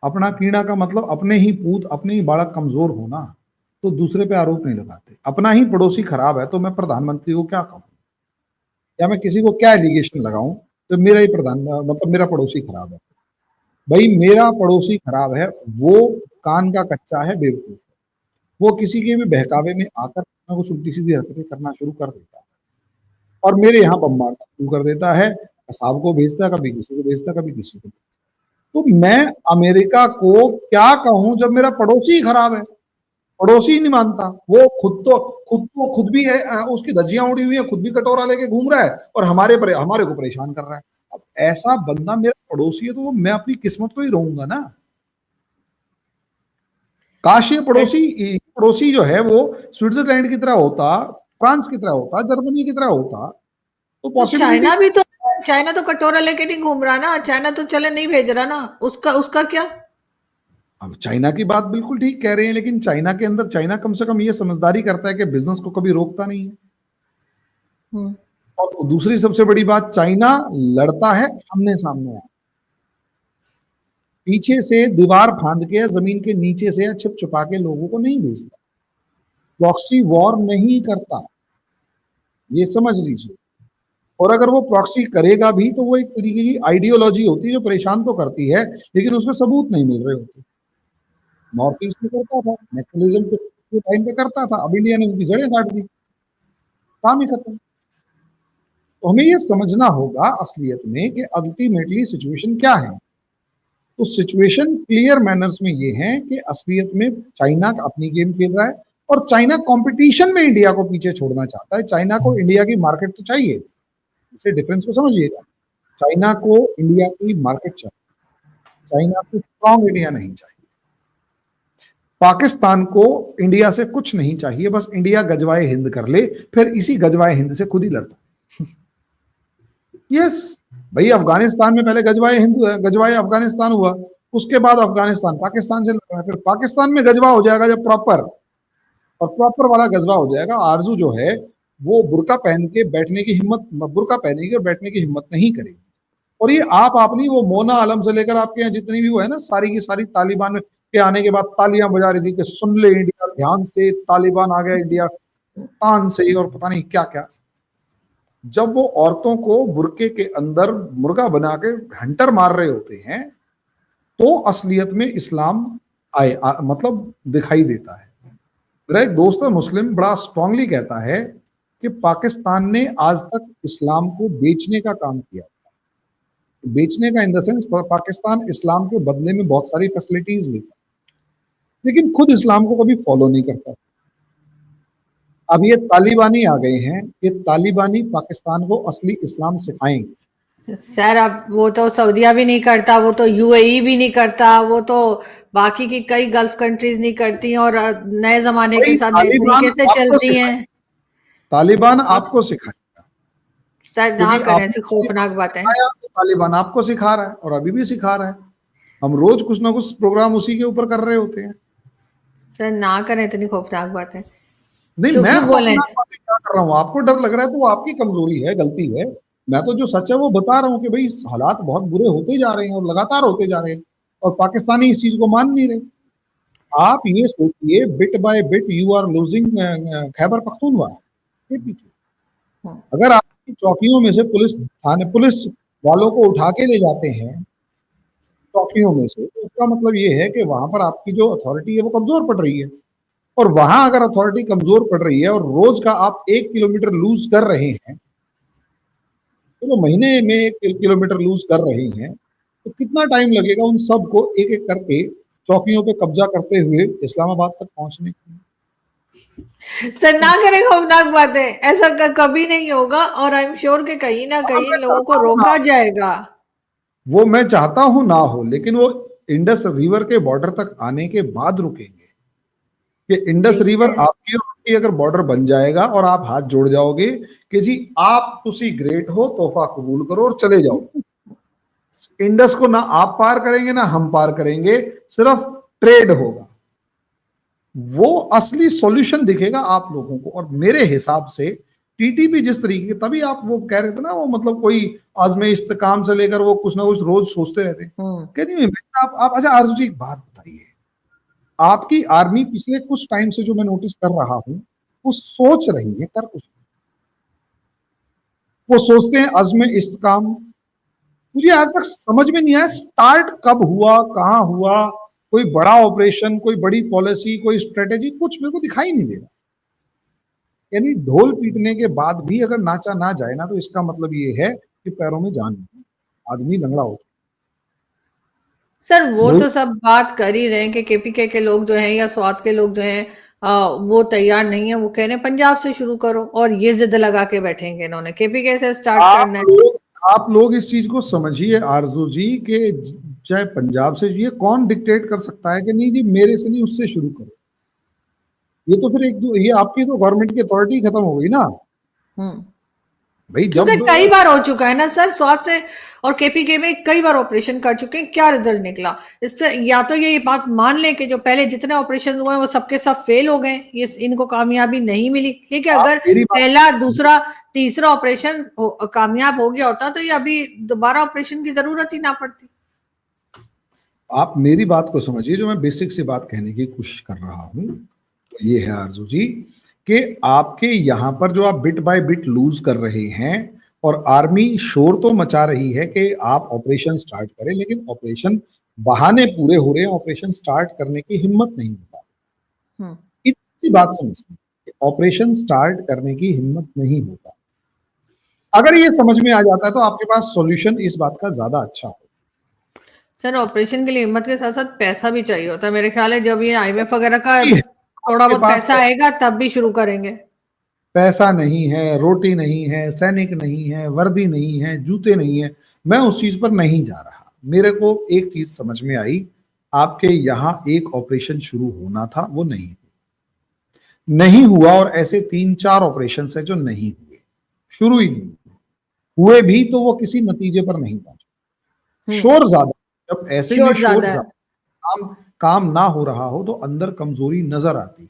अपना कीड़ा का मतलब अपने ही पूत, अपने ही बालक कमजोर होना, तो दूसरे पे आरोप नहीं लगाते। अपना ही पड़ोसी खराब है तो मैं प्रधानमंत्री को क्या कहूं या मैं किसी को क्या एलिगेशन लगाऊं, तो मेरा ही मतलब मेरा पड़ोसी खराब है। भाई मेरा पड़ोसी खराब है, वो कान का कच्चा है, बेवकूफ, वो किसी के भी बहकावे में आकर कुछ उल्टी सीधी हरकतें करना शुरू कर देता है और मेरे यहाँ बम मारना शुरू कर देता है। साहब को भेजता, कभी किसी को भेजता, कभी किसी को। तो मैं अमेरिका को क्या कहूं जब मेरा पड़ोसी खराब है? पड़ोसी नहीं मानता, वो खुद भी है, उसकी धज्जियां उड़ी हुई है, खुद भी कटोरा लेके घूम रहा है और हमारे को परेशान कर रहा है। अब ऐसा बंदा मेरा पड़ोसी है तो वो, मैं अपनी किस्मत को ही रोऊंगा ना। काश ये पड़ोसी जो है वो स्विट्जरलैंड की तरह होता, फ्रांस की तरह होता, जर्मनी की तरह होता, तो पॉसिबिलिटी। चाइना तो कटोरा लेके नहीं घूम रहा ना, चाइना तो चले नहीं भेज रहा ना, उसका उसका क्या? अब चाइना की बात बिल्कुल ठीक कह रहे हैं, लेकिन चाइना के अंदर चाइना कम से कम ये समझदारी करता है कि बिजनेस को कभी रोकता नहीं है। और दूसरी सबसे बड़ी बात, चाइना लड़ता है आमने सामने, पीछे से दीवार फांद के, जमीन के नीचे से छिप छुपा के लोगों को नहीं भेजता, प्रॉक्सी वॉर नहीं करता, ये समझ लीजिए। और अगर वो प्रॉक्सी करेगा भी तो वो एक तरीके की आइडियोलॉजी होती है जो परेशान तो करती है लेकिन उसके सबूत नहीं मिल रहे होते। नॉर्थ ईस्ट में करता था, नेशनलिज्म के टाइम पे करता था, अब इंडिया ने उनकी जड़ें काट दी, काम ही खत्म। तो हमें ये समझना होगा असलियत में कि अल्टीमेटली सिचुएशन क्या है। तो सिचुएशन क्लियर मैनर्स में ये है कि असलियत में चाइना अपनी गेम खेल रहा है, और चाइना कंपटीशन में इंडिया को पीछे छोड़ना चाहता है। चाइना को इंडिया की मार्केट तो चाहिए, इसे डिफरेंस को समझिएगा। चाइना को इंडिया की मार्केट चाहिए, चाइना को स्ट्रॉन्ग इंडिया नहीं चाहिए। पाकिस्तान को इंडिया से कुछ नहीं चाहिए, बस इंडिया गजवाए हिंद कर ले, फिर इसी गजवाए हिंद से खुद ही लड़ता। यस भाई, अफगानिस्तान में पहले गजवाए हिंद हुआ, गजवाए अफगानिस्तान हुआ, उसके बाद अफगानिस्तान पाकिस्तान से लड़ रहा है, फिर पाकिस्तान में गजवा हो जाएगा जब प्रॉपर, और प्रॉपर वाला गजवा हो जाएगा। आरजू जो है वो बुर्का पहन के बैठने की हिम्मत, बुर्का पहनेगी और बैठने की हिम्मत नहीं करेगी। और ये आप अपनी वो मोना आलम से लेकर आपके यहाँ जितनी भी वो है ना, सारी की सारी तालिबान के आने के बाद तालियां बजा रही थी कि सुन ले इंडिया ध्यान से, तालिबान आ गया इंडिया तान से, और पता नहीं क्या क्या। जब वो औरतों को बुरके के अंदर मुर्गा बना के हंटर मार रहे होते हैं, तो असलियत में इस्लाम मतलब दिखाई देता है। मेरा एक दोस्त है मुस्लिम, बड़ा स्ट्रांगली कहता है कि पाकिस्तान ने आज तक इस्लाम को बेचने का काम किया। बेचने का इन द सेंस, पाकिस्तान इस्लाम के बदले में बहुत सारी फैसिलिटीज लेता, लेकिन खुद इस्लाम को कभी फॉलो नहीं करता। अब ये तालिबानी आ गए हैं, ये तालिबानी पाकिस्तान को असली इस्लाम सिखाएंगे। सर अब वो तो सऊदीया भी नहीं करता, वो तो यूएई भी नहीं करता, वो तो बाकी की कई गल्फ कंट्रीज नहीं करती, और नए जमाने के साथ जिस तरीके से चलती हैं। तालिबान आपको सिखाएगा सर ना करें ऐसी खौफनाक बातें। तालिबान आपको सिखा रहा है और अभी भी सिखा रहा है। हम रोज कुछ ना कुछ प्रोग्राम उसी के ऊपर कर रहे होते हैं। सर ना करें इतनी खौफनाक बातें। नहीं, मैं क्या कर रहा हूँ, आपको डर लग रहा है तो वो आपकी कमजोरी है, गलती है। मैं तो जो सच है वो बता रहा हूँ कि भाई हालात बहुत बुरे होते जा रहे हैं और लगातार होते जा रहे हैं, और पाकिस्तानी इस चीज को मान नहीं रहे। आप ये सोचिए, bit by bit you are losing Khyber Pakhtunkhwa के पीछे। अगर आपकी चौकियों में से पुलिस वालों को उठा के ले जाते हैं चौकियों में से, तो उसका मतलब ये है कि वहां पर आपकी जो अथॉरिटी है वो कमजोर पड़ रही है। और वहां अगर अथॉरिटी कमजोर पड़ रही है और रोज का आप 1 किलोमीटर लूज कर रहे हैं, तो महीने में 1 किलोमीटर लूज कर रहे हैं, तो कितना टाइम लगेगा उन सबको एक एक करके चौकियों पे कब्जा करते हुए इस्लामाबाद तक पहुंचने के? सर ना करें खौफनाक बातें, ऐसा कभी नहीं होगा, और आई एम श्योर कि कहीं ना कहीं लोगों को रोका जाएगा। वो मैं चाहता हूं ना हो, लेकिन वो इंडस रिवर के बॉर्डर तक आने के बाद रुकेंगे। कि इंडस रिवर आपकी और उनकी अगर बॉर्डर बन जाएगा और आप हाथ जोड़ जाओगे कि जी आप तुसी ग्रेट हो, तोहफा कबूल करो और चले जाओ। इंडस को ना आप पार करेंगे ना हम पार करेंगे, सिर्फ ट्रेड होगा। वो असली सॉल्यूशन दिखेगा आप लोगों को। और मेरे हिसाब से टीटीपी जिस तरीके, तभी आप वो कह रहे थे ना, वो मतलब कोई आजमेइश काम से लेकर वो कुछ ना कुछ रोज सोचते रहते हैं। आप अच्छा आरजू जी एक बात बताइए, आपकी आर्मी पिछले कुछ टाइम से जो मैं नोटिस कर रहा हूं, वो सोच रही है, कर कुछ, वो सोचते हैं अज़्म इस्तेकाम। मुझे आज तक समझ में नहीं आया स्टार्ट कब हुआ, कहां हुआ, कोई बड़ा ऑपरेशन, कोई बड़ी पॉलिसी, कोई स्ट्रेटेजी, कुछ मेरे को दिखाई नहीं दे रहा। यानी ढोल पीटने के बाद भी अगर नाचा ना जाए ना, तो इसका मतलब ये है कि पैरों में जान नहीं, आदमी लंगड़ा हो। सर वो तो सब बात कर ही रहे हैं कि केपीके के लोग जो हैं या स्वात के लोग जो हैं वो तैयार नहीं है। वो कह रहे हैं पंजाब से शुरू करो, और ये जिद लगा के बैठेंगे इन्होंने केपीके से स्टार्ट करना है। आप लोग इस चीज को समझिए आरजू जी के चाहे पंजाब से, ये कौन डिक्टेट कर सकता है कि नहीं जी मेरे से नहीं उससे शुरू करो। ये तो फिर ये आपकी तो गवर्नमेंट की अथॉरिटी खत्म हो गई ना भाई। जब कई बार हो चुका है ना सर, स्वात से और केपीके में कई बार ऑपरेशन कर चुके हैं, क्या रिजल्ट निकला इससे? या तो ये बात मान लें कि जो पहले जितने ऑपरेशन हुए वो सबके सब फेल हो गए, ये इनको कामयाबी नहीं मिली। लेकिन अगर पहला, दूसरा, तीसरा ऑपरेशन कामयाब हो गया होता तो ये अभी दोबारा ऑपरेशन की जरूरत ही ना पड़ती। आप मेरी बात को समझिए, जो मैं बेसिक सी बात कहने की कोशिश कर रहा हूं तो ये है आरजू जी कि आपके यहां पर जो आप बिट बाय बिट लूज कर रहे हैं, और आर्मी शोर तो मचा रही है कि आप ऑपरेशन स्टार्ट करें, लेकिन ऑपरेशन बहाने पूरे हो रहे हैं, ऑपरेशन स्टार्ट करने की हिम्मत नहीं होता। इतनी बात समझिए, ऑपरेशन स्टार्ट करने की हिम्मत नहीं होता। अगर ये समझ में आ जाता है तो आपके पास सॉल्यूशन इस बात का ज्यादा अच्छा हो। सर ऑपरेशन के लिए हिम्मत के साथ साथ पैसा भी चाहिए होता है मेरे ख्याल है। जब ये IMF वगैरह का थोड़ा आपके बहुत पास पैसा आएगा तब भी शुरू करेंगे। पैसा नहीं है, रोटी नहीं है, सैनिक नहीं है, वर्दी नहीं है, जूते नहीं है, मैं उस चीज पर नहीं जा रहा। मेरे को एक चीज समझ में आई, आपके यहाँ एक ऑपरेशन शुरू होना था, वो नहीं हुआ, और ऐसे 3-4 ऑपरेशन है जो नहीं हुए, शुरू ही नहीं हुए भी तो वो किसी नतीजे पर नहीं पहुंचे। शोर ज्यादा, जब ऐसे में शोर शोर ज्यादा है। ज्यादा, काम ना हो रहा हो तो अंदर कमजोरी नजर आती है।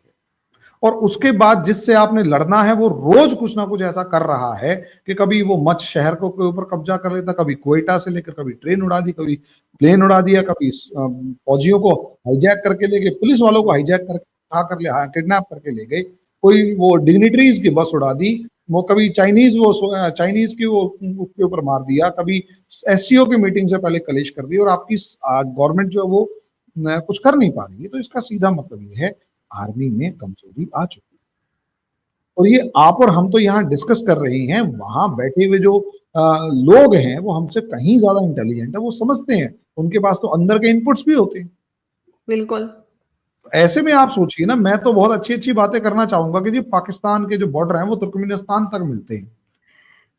और उसके बाद जिससे आपने लड़ना है वो रोज कुछ ना कुछ ऐसा कर रहा है कि कभी वो मच शहर को के ऊपर कब्जा कर लेता, कभी कोयटा से लेकर कभी ट्रेन उड़ा दी, कभी प्लेन उड़ा दिया, कभी फौजियों को हाईजैक करके ले गए, पुलिस वालों को हाईजैक करके उठा कर ले, किडनैप करके ले गए, कोई वो डिग्निटरीज की बस उड़ा दी, वो कभी चाइनीज की वो उसके ऊपर मार दिया, कभी एससीओ की मीटिंग से पहले कलेश कर दी, और आपकी गवर्नमेंट जो है वो कुछ कर नहीं पा रही है। तो इसका सीधा मतलब ये है, आर्मी में कमजोरी आ चुकी है। और ये आप और हम तो यहाँ डिस्कस कर रहे हैं, वहां बैठे हुए जो लोग हैं वो हमसे कहीं ज्यादा इंटेलिजेंट है, वो समझते हैं, उनके पास तो अंदर के इनपुट्स भी होते हैं। बिल्कुल। ऐसे में आप सोचिए ना, मैं तो बहुत अच्छी अच्छी बातें करना चाहूंगा कि जी पाकिस्तान के जो बॉर्डर हैं वो तुर्कमेनिस्तान तक मिलते हैं,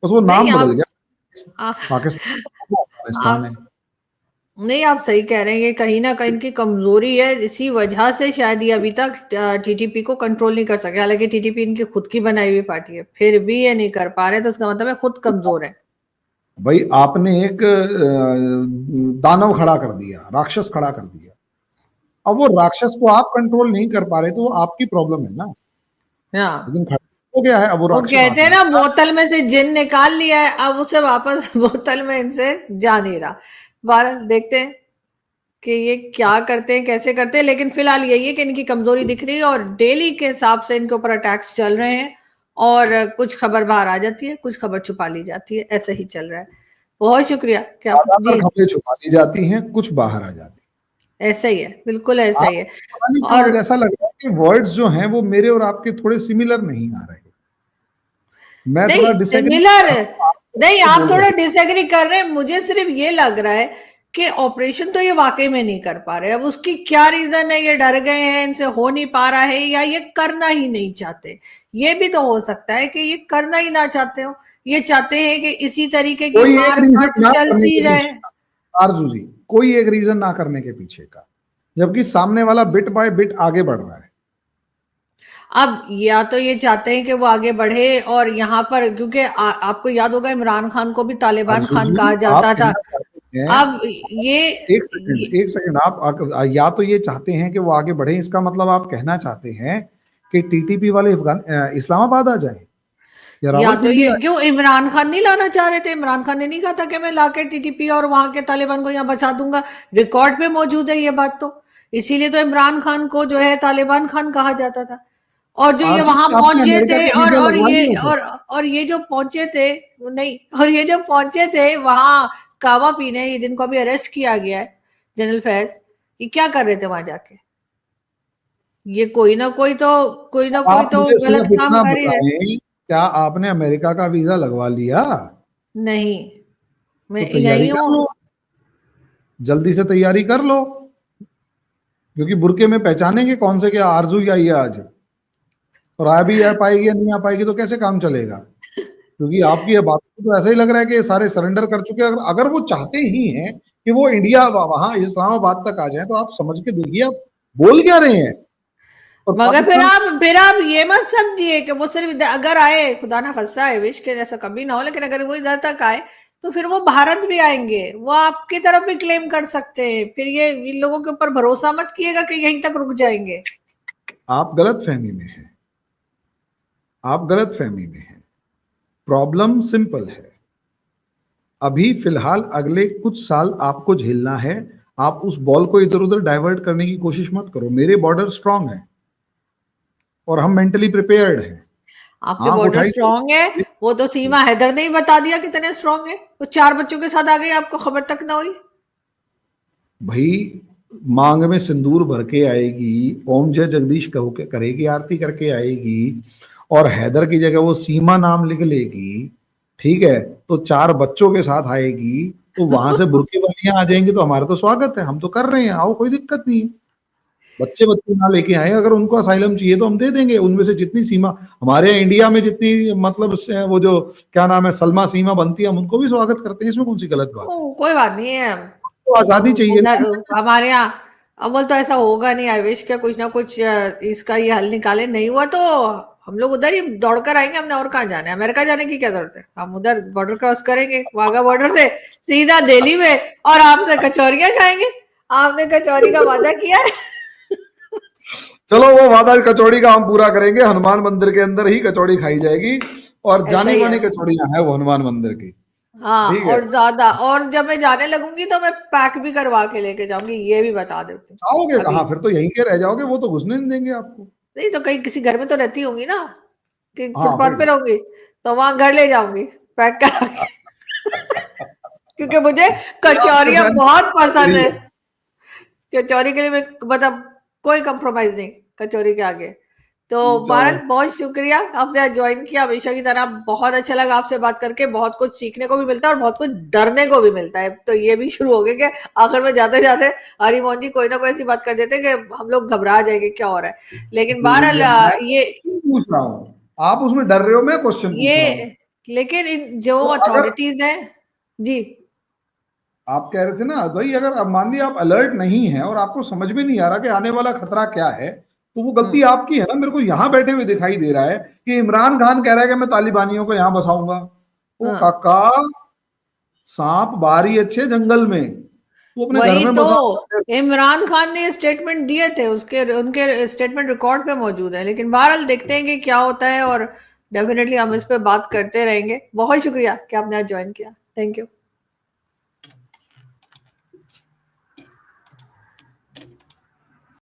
बस वो नहीं नाम बदल आप गया, पाकिस्तान अफगानिस्तान है। आप नहीं, आप सही कह रहे हैं, ये कहीं ना कहीं इनकी कमजोरी है, इसी वजह से शायद ये अभी तक टीटीपी को कंट्रोल नहीं कर सके। हालांकि टीटीपी इनकी खुद की बनाई हुई पार्टी है, फिर भी ये नहीं कर पा रहे, तो इसका मतलब है खुद कमजोर है। भाई आपने एक दानव खड़ा कर दिया, राक्षस खड़ा कर दिया, अब वो राक्षस को आप कंट्रोल नहीं कर पा रहे तो वो आपकी प्रॉब्लम है ना, हाँ, लेकिन खड़ा हो गया है, अब वो वो राक्षस कहते हैं आपने। ना, बोतल में से जिन निकाल लिया है, अब उसे वापस बोतल में इनसे जा नहीं रहा। बहरहाल देखते हैं कि ये क्या करते हैं, कैसे करते हैं, लेकिन फिलहाल यही है कि इनकी कमजोरी दिख रही है और डेली के हिसाब से इनके ऊपर अटैक्स चल रहे हैं, और कुछ खबर बाहर आ जाती है, कुछ खबर छुपा ली जाती है, ऐसा ही चल रहा है। बहुत शुक्रिया क्या ज्यादातर जी। खबरें छुपा ली जाती हैं, कुछ बाहर आ जाती ऐसा ही है, बिल्कुल ऐसा हैं। ही है। पता नहीं क्यों और आज ऐसा लग रहा है कि वर्ड्स जो हैं वो मेरे और आपके थोड़े सिमिलर नहीं आ रहे, मैं नहीं थोड़ा डिसएग्री सिमिलर, नहीं आप बोल रहे थोड़ा हैं। डिसएग्री कर रहे हैं। मुझे सिर्फ ये लग रहा है कि ऑपरेशन तो ये वाकई में नहीं कर पा रहे। अब उसकी क्या रीजन है, ये डर गए हैं, इनसे हो नहीं पा रहा है, या ये करना ही नहीं चाहते। ये भी तो हो सकता है कि ये करना ही ना चाहते हो, ये चाहते हैं कि इसी तरीके की कोई एक मार काट रीजन ना करने चलती के रहे। पीछे का, आरजू जी, कोई एक रीजन ना करने के पीछे का, जबकि सामने वाला बिट बाय बिट आगे बढ़ रहा है। अब या तो ये चाहते हैं कि वो आगे बढ़े, और यहाँ पर क्योंकि आपको याद होगा इमरान खान को भी तालिबान आरजू खान जी, कहा आप जाता था। कहना चाहते हैं, अब एक सेकंड एक सेकंड, आप या तो ये चाहते हैं कि वो आगे बढ़े, इसका मतलब आप कहना चाहते हैं कि टीटीपी वाले इस्लामाबाद आ जाए या या तो रावलपिंडी ये आ क्यों इमरान खान नहीं लाना चाह रहे थे? इमरान खान ने नहीं कहा था कि मैं लाके टीटीपी और वहां के तालिबान को यहाँ बचा दूंगा? रिकॉर्ड पे मौजूद है ये बात तो। इसीलिए तो इमरान खान को जो है तालिबान खान कहा जाता था। और जो जाए। ये आरजू वहां जी, आपने पहुंचे अमेरिका थे, के वीजा लगवा लिए थे? और ये जो पहुंचे थे, नहीं, और ये जो पहुंचे थे वहां कावा पीने, ये जिनको अभी अरेस्ट किया गया है, जनरल फैज, ये क्या कर रहे थे वहां जाके? ये कोई ना कोई आप तो मुझे गलत सिर्फ काम इतना कर ही रहे। बताएं, क्या आपने अमेरिका का वीजा लगवा लिया? नहीं, तो मैं तैयारी यही कर हूँ। लो, जल्दी से तैयारी कर लो, क्योंकि बुरके में पहचानेंगे कौन से, क्या आरजू आई है आज, और आ पाएगी या नहीं आ पाएगी तो कैसे काम चलेगा? क्योंकि आपकी ये बात तो ऐसा ही लग रहा है कि ये सारे सरेंडर कर चुके हैं। अगर अगर वो चाहते ही हैं कि वो इंडिया वहां इस्लामाबाद तक आ जाए, तो आप समझ के देखिए आप बोल क्या रहे हैं। और मगर पाकिस्तान, फिर आप ये मत समझिए कि वो सिर्फ अगर आए, खुदा ना खास्ता है, विश के ऐसा कभी ना हो, लेकिन अगर वो इधर तक आए तो फिर वो भारत भी आएंगे, वो आपकी तरफ भी क्लेम कर सकते हैं। फिर ये इन लोगों के ऊपर भरोसा मत किएगा कि यहीं तक रुक जाएंगे। आप गलत फहमी में हैं, आप गलत फहमी में हैं। प्रॉब्लम सिंपल है, अभी फिलहाल अगले कुछ साल आपको झेलना है। आप उस बॉल को इधर उधर डाइवर्ट करने की कोशिश मत करो। मेरे बॉर्डर स्ट्रांग है और हम मेंटली प्रिपेयर्ड हैं। आपके आंख बॉर्डर उठाई तो स्ट्रांग है, वो तो सीमा हैदर ने ही बता दिया कितने स्ट्रांग है। वो 4 बच्चों के साथ आ गई, आपको खबर तक ना हुई। भाई, मांग में सिंदूर भर के आएगी, ओम जय जगदीश कहो के करेगी, आरती करके आएगी, और हैदर की जगह वो सीमा नाम लिख लेगी, ठीक है, तो 4 बच्चों के साथ आएगी, तो वहां से बुरके बलियां आ जाएंगी, तो हमारा तो स्वागत है, हम तो कर रहे हैं, आओ, कोई दिक्कत नहीं है। बच्चे बच्चे ना लेके आए, अगर उनको असाइलम चाहिए तो हम दे देंगे। उनमें से जितनी सीमा हमारे यहाँ इंडिया में जितनी मतलब वो जो क्या नाम है सलमा सीमा बनती है, हम उनको भी स्वागत करते हैं, इसमें कौन सी गलत बात है। कोई बात नहीं है, तो आजादी चाहिए ना। उधर हमारे यहाँ अव्वल तो ऐसा होगा नहीं। आई विश क्या कुछ ना कुछ इसका ये हल निकाले, नहीं हुआ तो हम लोग उधर ही दौड़कर आएंगे। हमने और कहाँ जाना है, अमेरिका जाने की क्या जरूरत है, हम उधर बॉर्डर क्रॉस करेंगे, वाघा बॉर्डर से सीधा दिल्ली में, और आपसे कचौरियां खाएंगे। आपने कचौरी का वादा किया है। चलो वो वादा कचौड़ी का हम पूरा करेंगे, हनुमान मंदिर के अंदर ही कचौड़ी खाई जाएगी, और ऐसा जानी ही मानी है। कचौड़ियां हैं वो हनुमान मंदिर की। हाँ, ठीक है। और ज्यादा, और जब मैं जाने लगूंगी तो मैं पैक भी करवा के लेके जाऊंगी, ये भी बता देती हूँ आओगे अभी। कहाँ, फिर तो यहीं के रह जाओगे, वो तो घुसने नहीं देंगे आपको। नहीं तो कहीं किसी घर में तो रहती होंगी ना, कि हाँ फुटपाथ पे फिर रहूंगी, तो वहां घर ले जाऊंगी पैक करा के। क्योंकि मुझे आपके कचौरियां फैन बहुत पसंद मेरी है। है। कचौरी के लिए मैं मतलब कोई कंप्रोमाइज नहीं कचौरी के आगे। तो चलो बहरहाल बहुत शुक्रिया, आपने ज्वाइन किया, हमेशा की तरह बहुत अच्छा लगा आपसे बात करके। बहुत कुछ सीखने को भी मिलता है और बहुत कुछ डरने को भी मिलता है। तो ये भी शुरू हो गया कि आखिर में जाते जाते हरिमोहन जी कोई ना कोई ऐसी बात कर देते हैं कि हम लोग घबरा जाएंगे क्या हो रहा है। लेकिन बहरहाल मैं ये क्यों पूछ रहा हूँ, आप उसमें डर रहे हो, मैं क्वेश्चन पूछ रहा हूँ। ये लेकिन इन जो तो अगर अथॉरिटीज हैं जी। आप कह रहे थे ना भाई, अगर अब मान लिया आप अलर्ट नहीं है और आपको समझ में नहीं आ रहा कि आने वाला खतरा क्या है, तो वो गलती हम्म आपकी है ना। मेरे को यहाँ बैठे हुए दिखाई दे रहा है कि इमरान खान कह रहा है कि मैं तालिबानियों को यहाँ बसाऊंगा। ओ हाँ, काका, सांप बाहरी अच्छे जंगल में, तू अपने घर वही में तो बसा। इमरान खान ने स्टेटमेंट दिए थे, उसके उनके स्टेटमेंट रिकॉर्ड पे मौजूद है। लेकिन बहरहाल देखते हैं कि क्या होता है, और डेफिनेटली हम इस पे बात करते रहेंगे। बहुत शुक्रिया कि आपने आज ज्वाइन किया। Thank you.